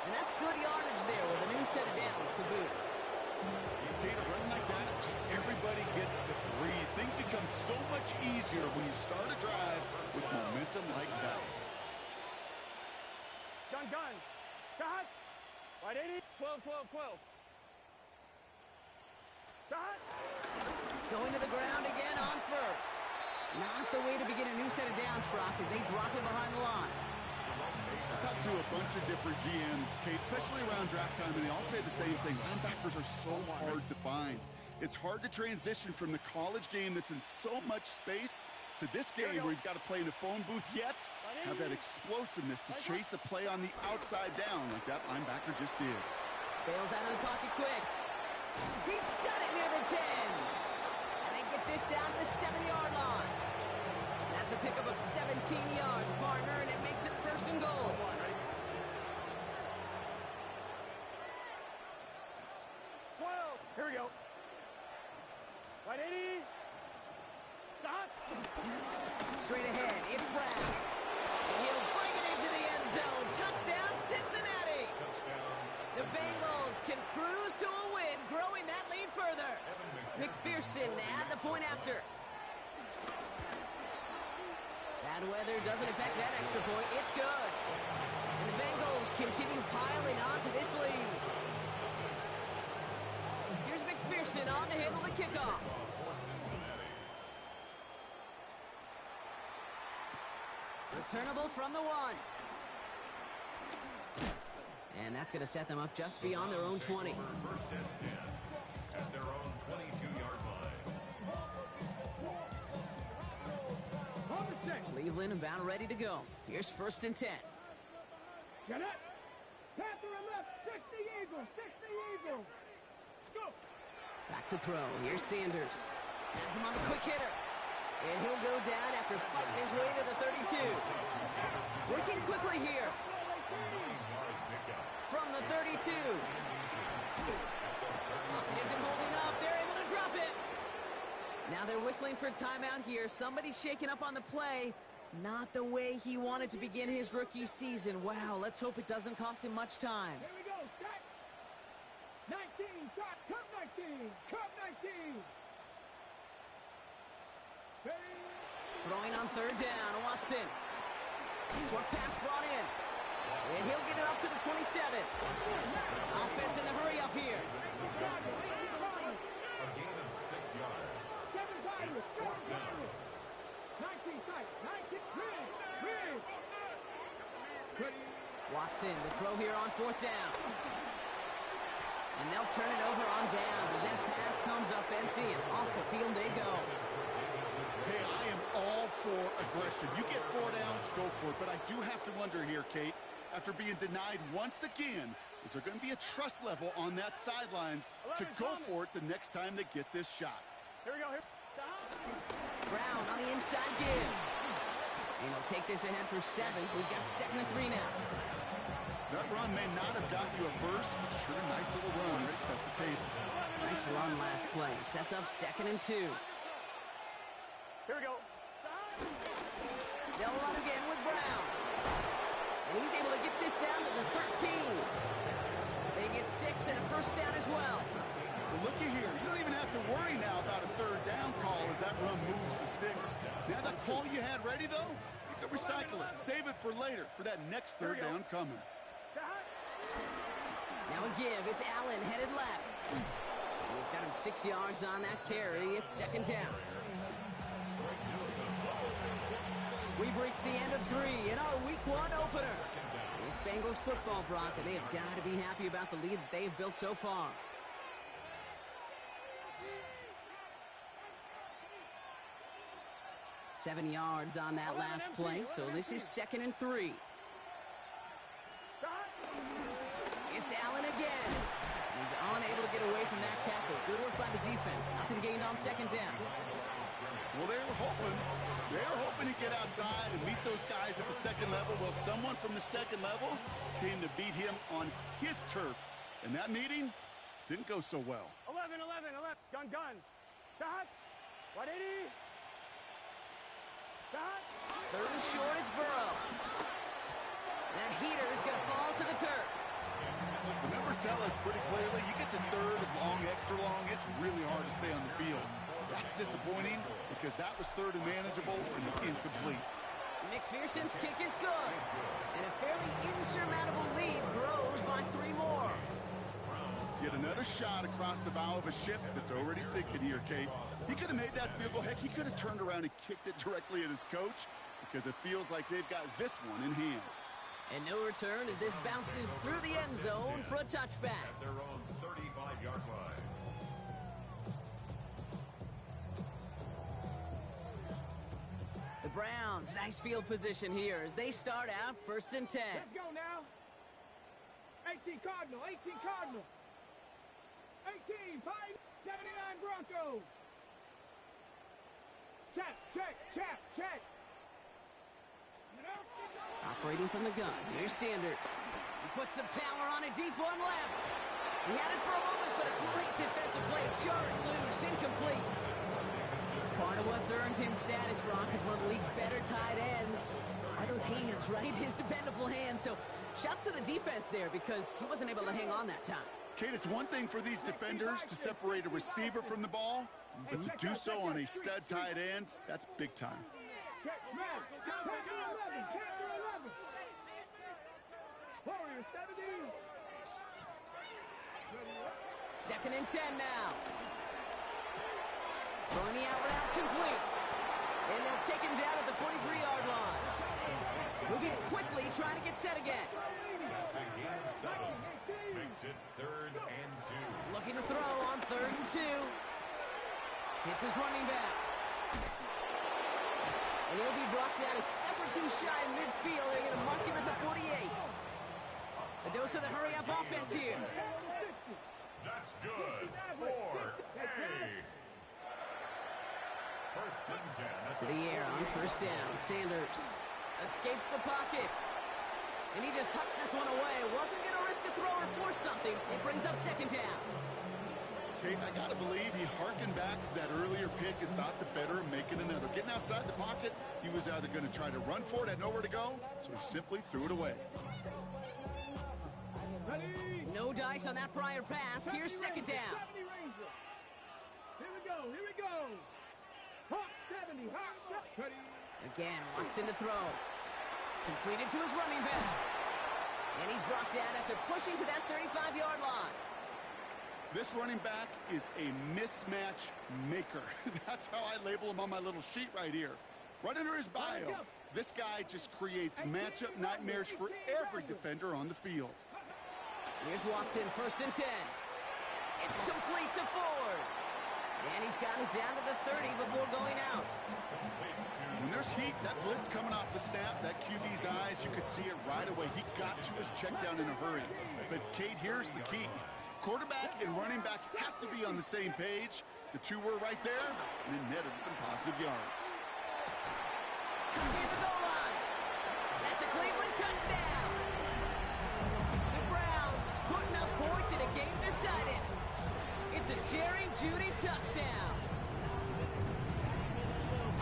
Speaker 1: And that's good yardage there with a new set of downs to boot.
Speaker 4: Kate, a run like that, just everybody gets to breathe. Things become so much easier when you start a drive with momentum like that.
Speaker 3: Gun. Shot. Right 80. 12. Shot.
Speaker 1: Going to the ground again on first. Not the way to begin a new set of downs, Brock, as they drop it behind the line.
Speaker 4: I talked to a bunch of different GMs, Kate, especially around draft time, and they all say the same thing. Linebackers are so hard to find. It's hard to transition from the college game that's in so much space to this game where you've got to play in a phone booth, yet have that explosiveness to chase a play on the outside down like that linebacker just did.
Speaker 1: Bails out of the pocket quick. He's got it near the 10. And they get this down to the 7-yard line. That's a pickup of 17 yards, partner, and it makes it first and goal.
Speaker 3: Here we go. Right 80. Stop.
Speaker 1: Straight ahead, it's Brown. And he'll bring it into the end zone. Touchdown, Cincinnati. The Bengals can cruise to a win, growing that lead further. McPherson to add the point after. Bad weather doesn't affect that extra point. It's good. And the Bengals continue piling on to this lead. Here's McPherson on to handle the kickoff. Returnable from the 1. And that's going to set them up just beyond their own 20.
Speaker 2: First and 10 at their own 22-yard line.
Speaker 1: Cleveland about ready to go. Here's first and 10.
Speaker 3: Get it. Panther and left. 60 Eagles. 60 Eagles. Go.
Speaker 1: Back to throw. Here's Sanders. Has him on the quick hitter. And he'll go down after fighting his way to the 32. Working quickly here. From the 32. Pocket isn't holding up. They're able to drop it. Now they're whistling for timeout here. Somebody's shaking up on the play. Not the way he wanted to begin his rookie season. Wow, let's hope it doesn't cost him much time.
Speaker 3: Here we go. Set. 19. Shot. Cup 19. Cup 19.
Speaker 1: Throwing on third down, Watson. Short pass brought in. And he'll get it up to the 27. Offense in the hurry up here.
Speaker 2: A gain of 6 yards. It's fourth down.
Speaker 3: 19 sight. 19.
Speaker 1: Watson, the throw here on fourth down. And they'll turn it over on downs as that pass comes up empty and off the field they go.
Speaker 4: Hey, I am all for aggression. You get 4 downs, go for it. But I do have to wonder here, Kate, after being denied once again, is there going to be a trust level on that sidelines to go for it the next time they get this shot?
Speaker 3: Here we go. Here.
Speaker 1: Brown on the inside give. And he'll take this ahead for 7. We've got 2nd and 3 now.
Speaker 4: That run may not have gotten you a first, but sure a nice little run to set the table.
Speaker 1: Nice run last play. Sets up 2nd and 2.
Speaker 3: Here we go.
Speaker 1: They'll run again with Brown. And he's able to get this down to the 13. They get 6 and a first down as well.
Speaker 4: Well, looky here. You don't even have to worry now about a third down call as that run moves the sticks. Now that call you had ready, though, you can recycle it. Save it for later for that next third down coming.
Speaker 1: Now a give. It's Allen headed left. And he's got him 6 yards on that carry. It's 2nd down. We've reached the end of 3 in our Week 1 opener. It's Bengals football, Brock, and they have got to be happy about the lead that they have built so far. 7 yards on that last play, so this is 2nd and 3. It's Allen again. He's unable to get away from that tackle. Good work by the defense. Nothing gained on 2nd down.
Speaker 4: Well, they were hoping to get outside and meet those guys at the 2nd level. Well, someone from the 2nd level came to beat him on his turf. And that meeting didn't go so well.
Speaker 3: 11. Gun. Shot. 180. Shot.
Speaker 1: 3rd and short, it's Burrow. That heater is going to fall to the turf.
Speaker 4: The numbers tell us pretty clearly, you get to 3rd and long, extra long, it's really hard to stay on the field. That's disappointing because that was 3rd and manageable and incomplete.
Speaker 1: McPherson's kick is good. And a fairly insurmountable lead grows by 3 more.
Speaker 4: Yet another shot across the bow of a ship that's already sinking here, Kate. He could have made that field goal. Heck, he could have turned around and kicked it directly at his coach because it feels like they've got this one in hand.
Speaker 1: And no return as this bounces through the end zone for a touchback.
Speaker 2: At their own 35-yard line.
Speaker 1: The Browns, nice field position here as they start out 1st and 10.
Speaker 3: Let's go now. 18 Cardinal. 18, 5, 79 Broncos. Check.
Speaker 1: Operating from the gun, here's Sanders. He puts some power on a deep one left. He had it for a moment, but a great defensive play to jar it loose, incomplete. Part of what's earned him status, Brock, is one of the league's better tight ends. Are those hands, right? His dependable hands. So shouts to the defense there because he wasn't able to hang on that time.
Speaker 4: Kate, it's one thing for these defenders to separate a receiver from the ball, but to do so on a stud tight end, that's big time.
Speaker 3: Check, man. Check 11. Warriors 70.
Speaker 1: 2nd and 10 now. Throwing the out route complete. And they'll take him down at the 43-yard line. Moving quickly, trying to get set again.
Speaker 2: That's a gain of 7. Makes it 3rd and 2.
Speaker 1: Looking to throw on 3rd and 2. Hits his running back. And he'll be brought down a step or two shy of midfield. They're going to mark him at the 48. A dose of the hurry-up offense here.
Speaker 2: That's good. 4A. 1st and 10.
Speaker 1: To the air on 1st down. Sanders escapes the pocket. And he just hucks this one away. Wasn't going to risk a throw or force something. It brings up 2nd down.
Speaker 4: Kate, I got to believe he harkened back to that earlier pick and thought the better of making another. Getting outside the pocket, he was either going to try to run for it, had nowhere to go, so he simply threw it away.
Speaker 1: No dice on that prior pass. Here's 2nd down.
Speaker 3: Here we go. Hawk 70.
Speaker 1: Again, Watson to throw. Completed to his running back. And he's brought down after pushing to that 35-yard line.
Speaker 4: This running back is a mismatch maker. That's how I label him on my little sheet right here. Right under his bio, this guy just creates matchup nightmares for every defender on the field.
Speaker 1: Here's Watson, 1st and 10. It's complete to Ford. And he's got it down to the 30 before going out.
Speaker 4: When there's heat, that blitz coming off the snap, that QB's eyes, you could see it right away. He got to his check down in a hurry. But, Kate, here's the key. Quarterback and running back have to be on the same page. The two were right there, and it netted some positive yards.
Speaker 1: Could be the goal line. That's a Cleveland touchdown. The Browns putting up points in a game decided. It's a Jerry Jeudy touchdown.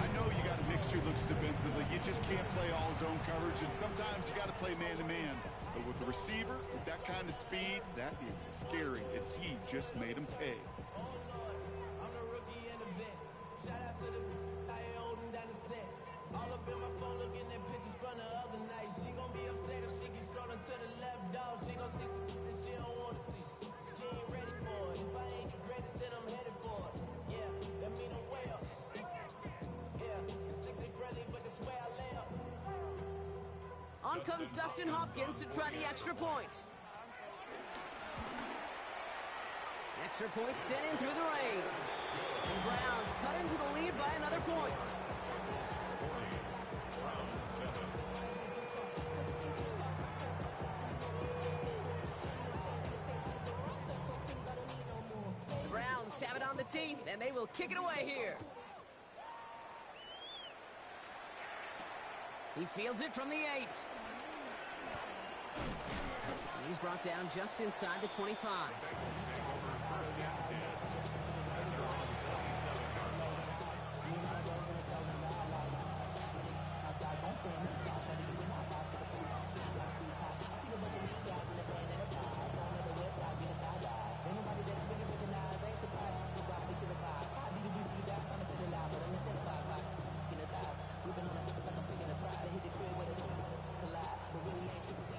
Speaker 4: I know you got to mix your looks defensively. You just can't play all zone coverage, and sometimes you got to play man-to-man. But with the receiver, with that kind of speed, that is scary, and he just made him pay.
Speaker 5: I'm the rookie and the vet. Shout out to the I holding down the set. All up in my phone looking at pictures from the other night. She gon' be upset if she keeps scrolling to the left, dog. She gon' see some that she don't wanna see. She ain't ready for it. If I ain't the greatest, then I'm headed for it. Yeah, that mean I'm way up. Yeah, the 6 ain't friendly, but that's where I lay up.
Speaker 1: On comes Dustin Hopkins to try the extra point. Extra point sent in through the rain. And Browns cut into the lead by another point. penalty, and they will kick it away here. He fields it from the 8. And he's brought down just inside the 25.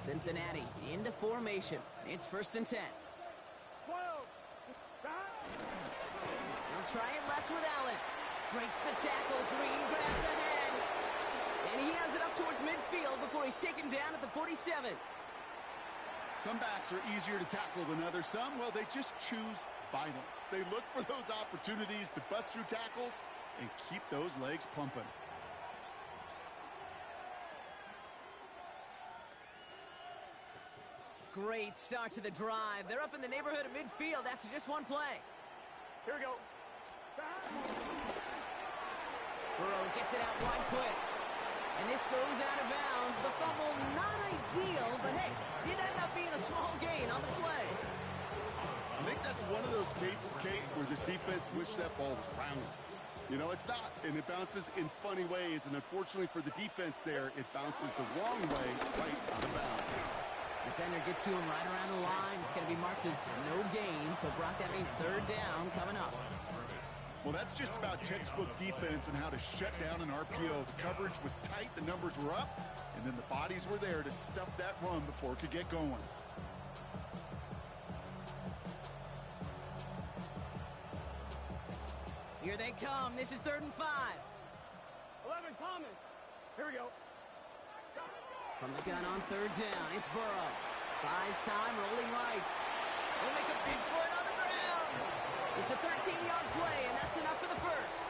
Speaker 1: Cincinnati into formation. It's 1st and 10. They'll try it left with Allen. Breaks the tackle. Green grass ahead. And he has it up towards midfield before he's taken down at the 47.
Speaker 4: Some backs are easier to tackle than others. Some, well, they just choose violence. They look for those opportunities to bust through tackles and keep those legs pumping.
Speaker 1: Great start to the drive. They're up in the neighborhood of midfield after just one play.
Speaker 3: Here we go.
Speaker 1: Burrow gets it out wide quick. And this goes out of bounds. The fumble, not ideal, but hey, did end up being a small gain on the play.
Speaker 4: I think that's one of those cases, Kate, where this defense wished that ball was round. You know, it's not, and it bounces in funny ways, and unfortunately for the defense there, it bounces the wrong way right out of bounds.
Speaker 1: Defender gets to him right around the line. It's going to be marked as no gain, so Brock, that means 3rd down coming up.
Speaker 4: Well, that's just about textbook defense and how to shut down an RPO. The coverage was tight, the numbers were up, and then the bodies were there to stuff that run before it could get going.
Speaker 1: Here they come. This is 3rd and 5.
Speaker 3: 11, Thomas. Here we go.
Speaker 1: From the gun on 3rd down, it's Burrow. Buys time, rolling right. He'll make a big for it on the ground. It's a 13-yard play, and that's enough for the 1st.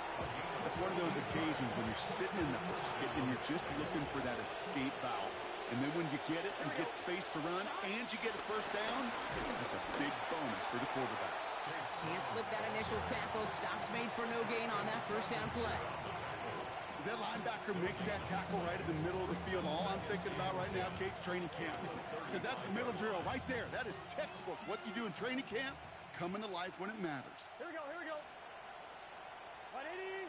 Speaker 4: That's one of those occasions when you're sitting in the pocket and you're just looking for that escape valve. And then when you get it, you get space to run, and you get a 1st down, that's a big bonus for the quarterback.
Speaker 1: Can't slip that initial tackle. Stops made for no gain on that 1st down play.
Speaker 4: As that linebacker makes that tackle right in the middle of the field, all I'm thinking about right now, Kate's training camp. Because that's the middle drill right there. That is textbook. What you do in training camp, coming to life when it matters.
Speaker 3: Here we go, here we go. 180.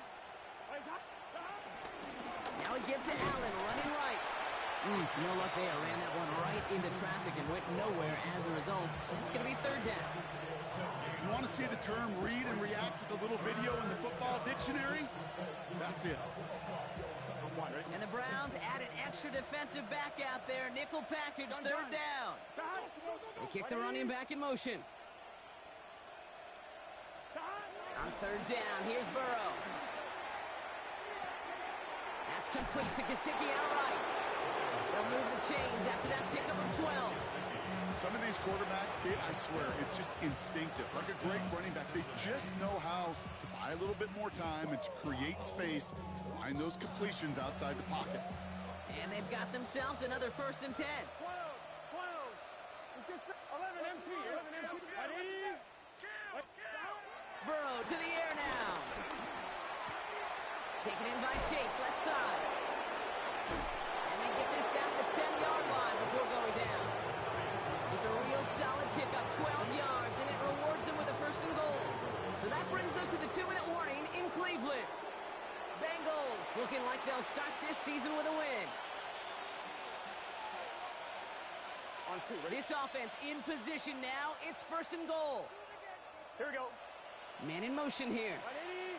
Speaker 1: Now a give to Allen, running right. No luck there. Ran that one right into traffic and went nowhere as a result. It's going to be 3rd down.
Speaker 4: You want to see the term read and react with a little video in the football dictionary? That's it.
Speaker 1: And the Browns add an extra defensive back out there. Nickel package, 3rd down. They kick the running back in motion. On 3rd down, here's Burrow. That's complete to Gesicki outright. They'll move the chains after that pickup of 12.
Speaker 4: Some of these quarterbacks, Kate, I swear, it's just instinctive. Like a great running back, they just know how to buy a little bit more time and to create space to find those completions outside the pocket.
Speaker 1: And they've got themselves another 1st and 10.
Speaker 3: 12. 11 MT. 11 MT.
Speaker 1: Burrow to the air now. Taken in by Chase, left side. And they get this down to the 10-yard line before going down. It's a real solid pickup, 12 yards, and it rewards them with a 1st and goal. So that brings us to the 2-minute warning in Cleveland. Bengals looking like they'll start this season with a win. This offense in position now. It's 1st and goal.
Speaker 3: Here we go.
Speaker 1: Man in motion here.
Speaker 3: 180.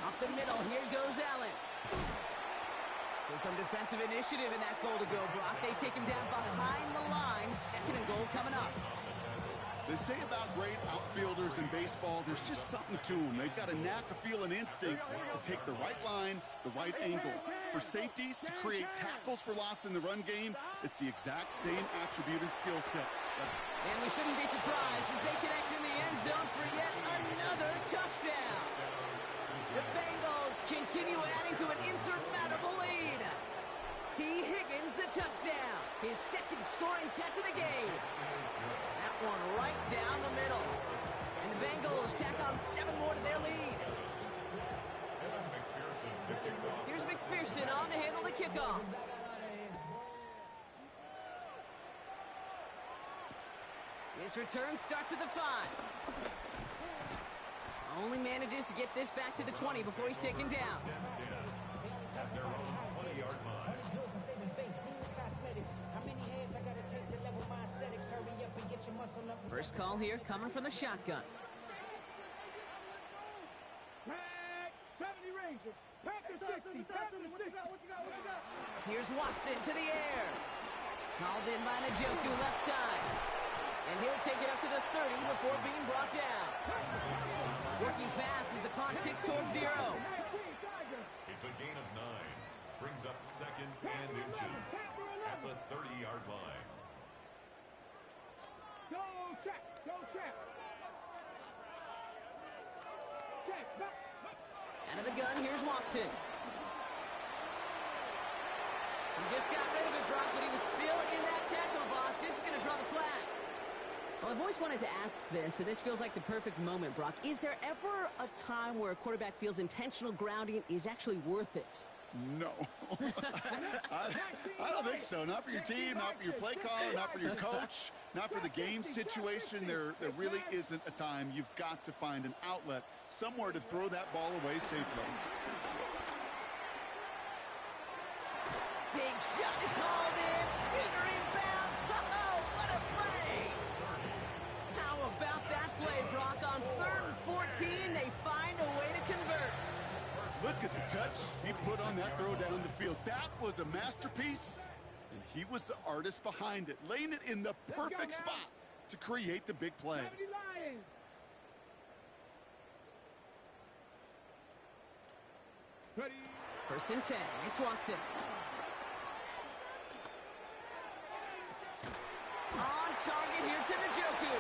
Speaker 1: Up the middle, here goes Allen. So some defensive initiative in that goal to go, Brock. They take him down behind the line. 2nd and goal coming up.
Speaker 4: They say about great outfielders in baseball, there's just something to them. They've got a knack, a feel, an instinct to take the right line, the right angle. For safeties, to create tackles for loss in the run game, it's the exact same attribute and skill set.
Speaker 1: And we shouldn't be surprised as they connect in the end zone for yet another touchdown. The Bengals continue adding to an insurmountable lead. T. Higgins, the touchdown. His 2nd scoring catch of the game. That one right down the middle. And the Bengals tack on 7 more to their lead. Here's McPherson on to handle the kickoff. His return starts at the 5. Only manages to get this back to the 20 before he's taken down.
Speaker 2: At their own 20-yard line.
Speaker 1: First call here coming from the shotgun.
Speaker 3: Pack 70 Rangers. Pack the 60. Pack the 60.
Speaker 1: Here's Watson to the air. Called in by Njoku left side. And he'll take it up to the 30 before being brought down. Working fast as the clock ticks towards 0.
Speaker 2: It's a gain of 9. Brings up 2nd and inches at the 30-yard line.
Speaker 3: Go check. Go check. Check.
Speaker 1: Out of the gun, here's Watson. He just got rid of it, Brock, but he was still in that tackle box. This is going to draw the flag. Well, I've always wanted to ask this, and this feels like the perfect moment, Brock. Is there ever a time where a quarterback feels intentional grounding is actually worth it?
Speaker 4: No. I don't think so. Not for your team, not for your play caller, not for your coach, not for the game situation. There really isn't a time. You've got to find an outlet, somewhere to throw that ball away safely.
Speaker 1: Big shot is hauled in. Peter inbounds. Oh, what a play! How about that play, Brock? On 3rd and 14, they find a way to convert.
Speaker 4: Look at the touch he put on that throw down the field. That was a masterpiece, and he was the artist behind it, laying it in the perfect spot to create the big play.
Speaker 3: 70 Lions. Ready.
Speaker 1: 1st and 10. It's Watson. On target here to Njoku.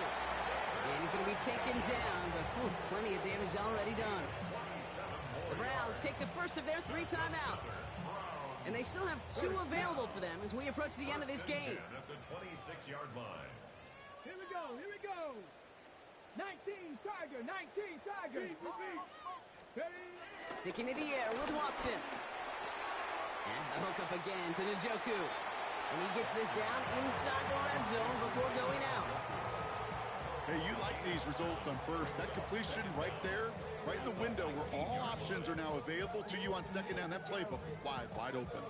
Speaker 1: And he's going to be taken down, but plenty of damage already done. The Browns take the first of their 3 timeouts. And they still have 2 available for them as we approach the end of this game.
Speaker 2: At the 26-yard line.
Speaker 3: Here we go. Here we go. 19 Tiger. 19 Tiger. Ready.
Speaker 1: Sticking to the air with Watson. Has the hook up again to Njoku. And he gets this down inside the red zone before going out.
Speaker 4: Hey, you like these results on first. That completion right there, right in the window where all options are now available to you on 2nd down. That playbook wide open.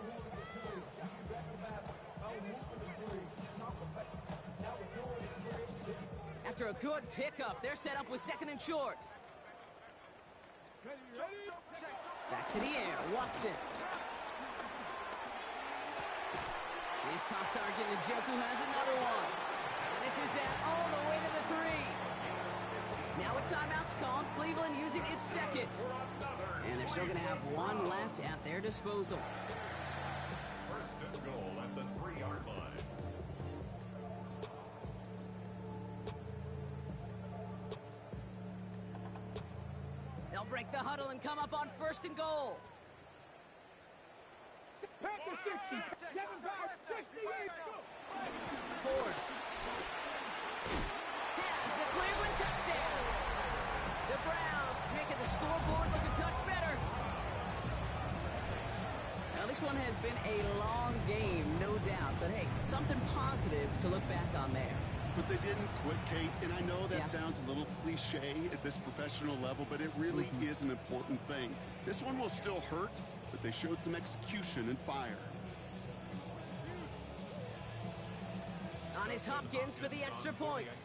Speaker 1: After a good pickup, they're set up with 2nd and short.
Speaker 3: Ready. Ready.
Speaker 1: Back to the air, Watson. His top target, Njoku, has another one. And this is down all the way to the 3. Now a timeout's called. Cleveland using its 2nd. And they're still going to have 1 left at their disposal.
Speaker 2: 1st and goal at the 3-yard line.
Speaker 1: They'll break the huddle and come up on 1st and goal.
Speaker 3: Pack the 60. 7-5. 68.
Speaker 1: Ford has the Cleveland touchdown. The Browns making the scoreboard look a touch better. Now, this one has been a long game, no doubt. But, hey, something positive to look back on there.
Speaker 4: But they didn't quit, Kate, and I know that sounds a little cliche at this professional level, but it really is an important thing. This one will still hurt, but they showed some execution and fire.
Speaker 1: On is Hopkins for the extra point.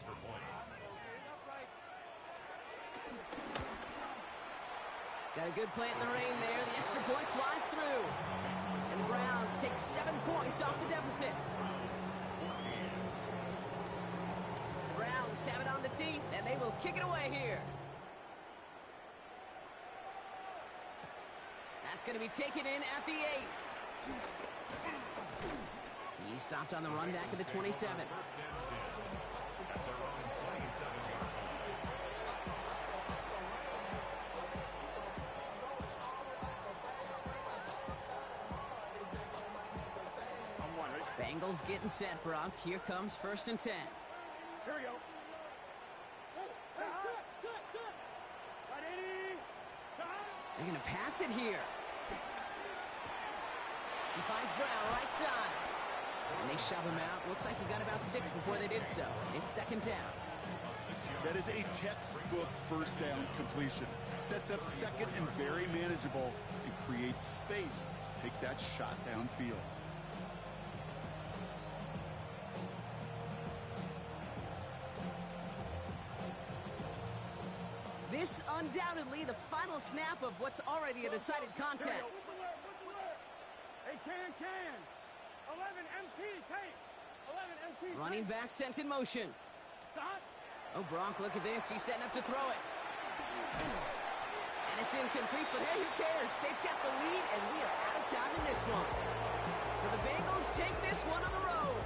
Speaker 1: Got a good plant in the rain there. The extra point flies through. And the Browns take 7 points off the deficit. The Browns have it on the tee, and they will kick it away here. That's going to be taken in at the 8. He stopped on the run back at the 27. Bengals getting set, Brock. Here comes 1st and 10.
Speaker 3: Here we go.
Speaker 1: They're going to pass it here. He finds Brown right side. And they shove him out. Looks like he got about 6 before they did so. It's second down.
Speaker 4: That is a textbook first down completion. Sets up second and very manageable and creates space to take that shot downfield.
Speaker 1: This undoubtedly the final snap of what's already a decided contest.
Speaker 3: Hey, can. 11 MT, take. 11 MT.
Speaker 1: Running back sent in motion.
Speaker 3: Stop.
Speaker 1: Oh, Gronk, look at this. He's setting up to throw it. And it's incomplete, but hey, who cares? They've got the lead, and we are out of time in this one. So the Bengals take this one on the road.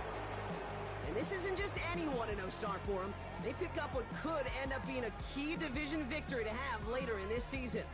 Speaker 1: And this isn't just any 1-0 start for them. They pick up what could end up being a key division victory to have later in this season.